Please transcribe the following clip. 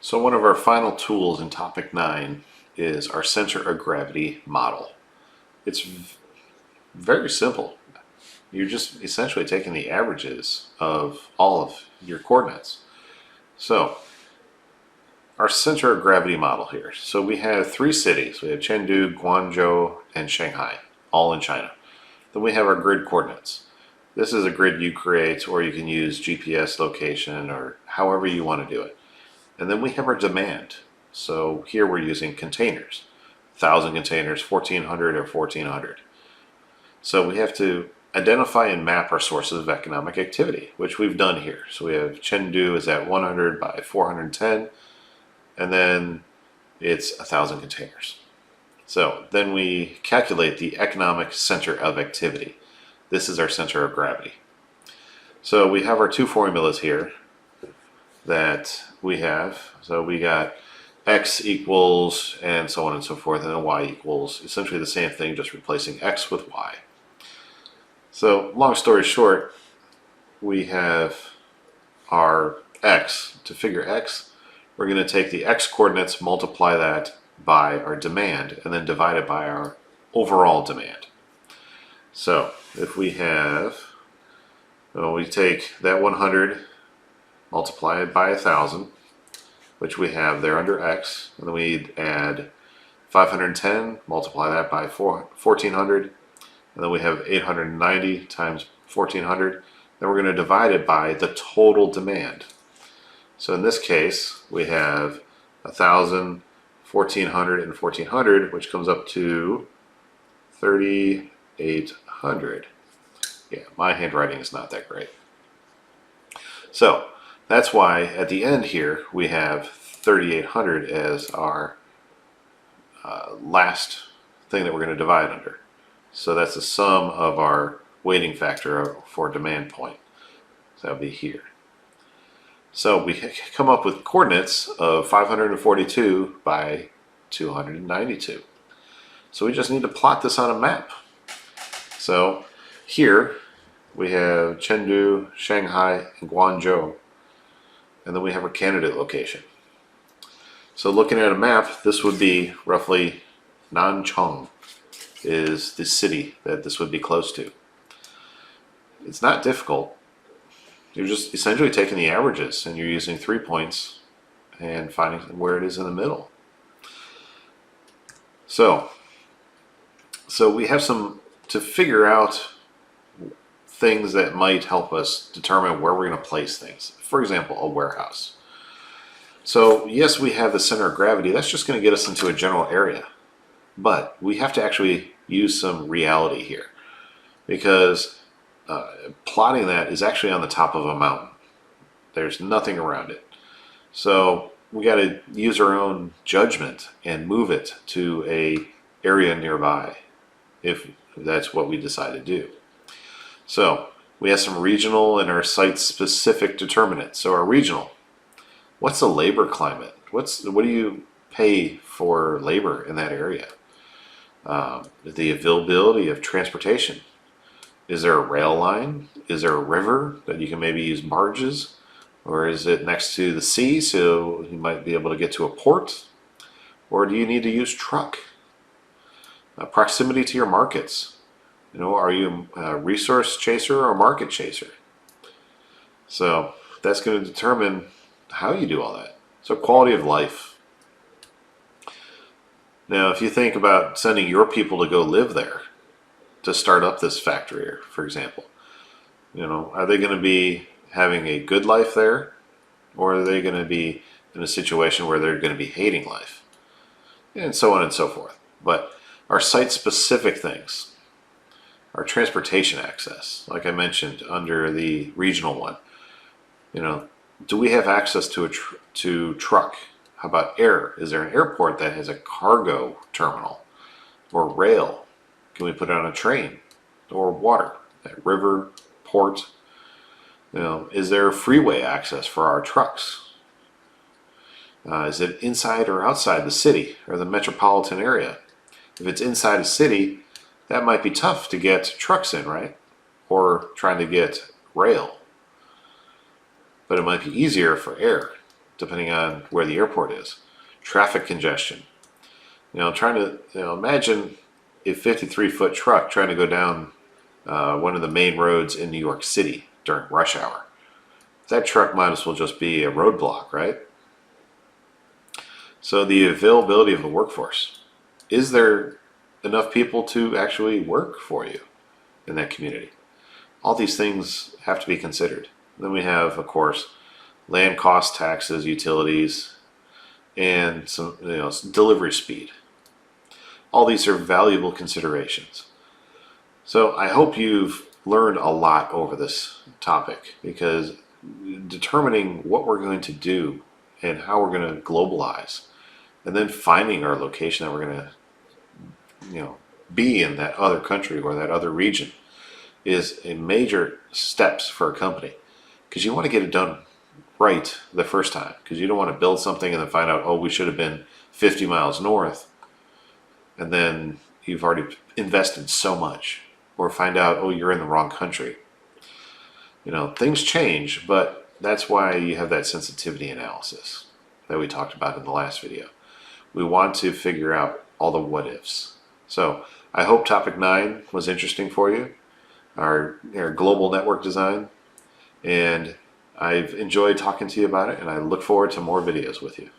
So one of our final tools in topic 9 is our center of gravity model. It's very simple. You're just essentially taking the averages of all of your coordinates. So our center of gravity model here. So we have 3 cities. We have Chengdu, Guangzhou, and Shanghai, all in China. Then we have our grid coordinates. This is a grid you create, or you can use GPS location or however you want to do it. And then we have our demand. So here we're using containers, 1,000 containers, 1,400 or 1,400. So we have to identify and map our sources of economic activity, which we've done here. So we have Chengdu is at 100 by 410, and then it's 1,000 containers. So then we calculate the economic center of activity. This is our center of gravity. So we have our 2 formulas here that we have. So we got x equals and so on and so forth, and then y equals essentially the same thing, just replacing x with y. So long story short, we have our x. To figure x, we're going to take the x coordinates, multiply that by our demand, and then divide it by our overall demand. So if we have, we take that 100, multiply it by 1,000, which we have there under x, and then we add 510, multiply that by 1,400, and then we have 890 times 1,400. Then we're going to divide it by the total demand. So in this case, we have 1,000, 1,400, and 1,400, which comes up to 3,800. Yeah, my handwriting is not that great. So that's why at the end here we have 3,800 as our last thing that we're going to divide under. So that's the sum of our weighting factor for demand point. So that would be here. So we come up with coordinates of 542 by 292. So we just need to plot this on a map. So here we have Chengdu, Shanghai, and Guangzhou. And then we have our candidate location. So looking at a map, this would be roughly Nanchang is the city that this would be close to. It's not difficult. You're just essentially taking the averages and you're using 3 points and finding where it is in the middle. So we have some to figure out things that might help us determine where we're going to place things. For example, a warehouse. So yes, we have the center of gravity. That's just going to get us into a general area. But we have to actually use some reality here, because plotting that is actually on the top of a mountain. There's nothing around it. So we got to use our own judgment and move it to a area nearby if that's what we decide to do. So we have some regional and our site-specific determinants. So our regional, what's the labor climate? What do you pay for labor in that area? The availability of transportation. Is there a rail line? Is there a river that you can maybe use barges? Or is it next to the sea so you might be able to get to a port? Or do you need to use truck? Proximity to your markets. Are you a resource chaser or a market chaser? So that's going to determine how you do all that. So quality of life. Now, if you think about sending your people to go live there, to start up this factory, for example, are they going to be having a good life there, or are they going to be in a situation where they're going to be hating life, and so on and so forth. But our site-specific things, our transportation access, like I mentioned under the regional one, do we have access to truck? How about air? Is there an airport that has a cargo terminal, or rail? Can we put it on a train, or water, that river, port? Is there freeway access for our trucks? Is it inside or outside the city or the metropolitan area? If it's inside a city, that might be tough to get trucks in, right? Or trying to get rail. But it might be easier for air. depending on where the airport is. Traffic congestion. Trying to imagine a 53-foot truck trying to go down one of the main roads in New York City during rush hour. That truck might as well just be a roadblock, right? So the availability of the workforce. Is there enough people to actually work for you in that community? All these things have to be considered. Then we have, of course, land cost, taxes, utilities, and some delivery speed. All these are valuable considerations. So I hope you've learned a lot over this topic, because determining what we're going to do and how we're going to globalize, and then finding our location that we're going to be in that other country or that other region, is a major steps for a company, because you want to get it done right the first time, because you don't want to build something and then find out, oh, we should have been 50 miles north, and then you've already invested so much, or find out, oh, you're in the wrong country. Things change, but that's why you have that sensitivity analysis that we talked about in the last video. We want to figure out all the what ifs. So I hope topic 9 was interesting for you, our global network design, and I've enjoyed talking to you about it, and I look forward to more videos with you.